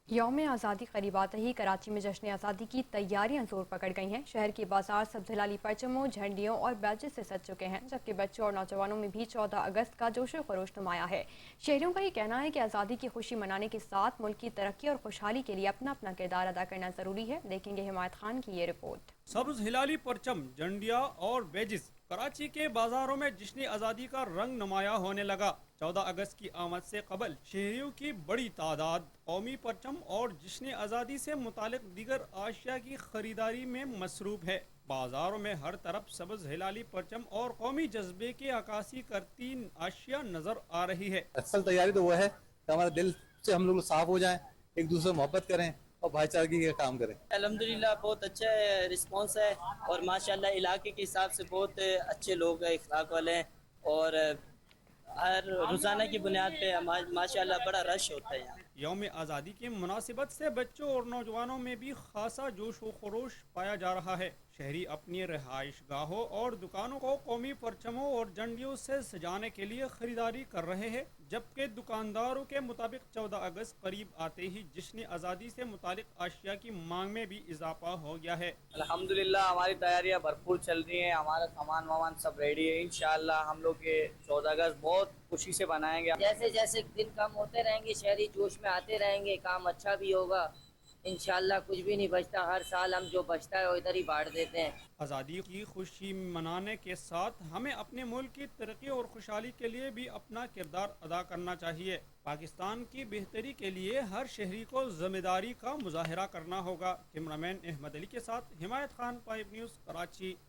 यौम आज़ादी करीब आते ही कराची में जश्न आज़ादी की तैयारियां जोर पकड़ गई हैं। शहर के बाजार सब हिलाली परचमों, झंडियों और बैजेस से सज चुके हैं, जबकि बच्चों और नौजवानों में भी 14 अगस्त का जोशो खरोश नुमाया है। शहरियों का ये कहना है कि आज़ादी की खुशी मनाने के साथ मुल्क की तरक्की और खुशहाली के लिए अपना अपना किरदार अदा करना ज़रूरी है। देखेंगे हिमायत खान की ये रिपोर्ट। सब्ज हिलाली परचम, झंडिया और बैजिस कराची के बाजारों में जश्न आज़ादी का रंग नुमाया होने लगा। 14 अगस्त की आमद से कबल शहरियों की बड़ी तादाद कौमी परचम और जश्न आज़ादी से मुतालिक दीगर आशिया की खरीदारी में मसरूफ है। बाजारों में हर तरफ सब्ज हिलाली परचम और कौमी जज्बे की अक्कासी करती आशिया नजर आ रही है। असल तैयारी तो वो है कि हमारे दिल से हम लोग साफ हो जाएं, एक दूसरे से मोहब्बत करें और भाईचारगी का काम करें। अल्हम्दुलिल्लाह बहुत अच्छा रिस्पांस है और माशाल्लाह इलाके के हिसाब से बहुत अच्छे लोग हैं, इखलाक वाले हैं और हर रोज़ाना की बुनियाद पे माशाल्लाह बड़ा रश होता है यहाँ। यौम आज़ादी की मुनासिबत से बच्चों और नौजवानों में भी खासा जोश व खरोश पाया जा रहा है। शहरी अपनी रिहाइश गाहों और दुकानों को कौमी परचमों और झंडियों से सजाने के लिए खरीदारी कर रहे हैं, जबकि दुकानदारों के मुताबिक 14 अगस्त करीब आते ही जश्न आज़ादी से मुतालिक आशिया की मांग में भी इजाफा हो गया है। अल्हम्दुलिल्लाह हमारी तैयारियां भरपूर चल रही हैं, हमारा सामान वामान सब रेडी है। इंशाअल्लाह हम लोग ये 14 अगस्त बहुत खुशी से बनाएंगे। जैसे जैसे दिन कम होते रहेंगे शहरी जोश में आते रहेंगे, काम अच्छा भी होगा। इंशाल्लाह कुछ भी नहीं बचता, हर साल हम जो बचता है वो इधर ही बांट देते हैं। आज़ादी की खुशी मनाने के साथ हमें अपने मुल्क की तरक्की और खुशहाली के लिए भी अपना किरदार अदा करना चाहिए। पाकिस्तान की बेहतरी के लिए हर शहरी को जिम्मेदारी का मुजाहरा करना होगा। कैमरामैन अहमद अली के साथ हिमायत खान, 5 न्यूज़, कराची।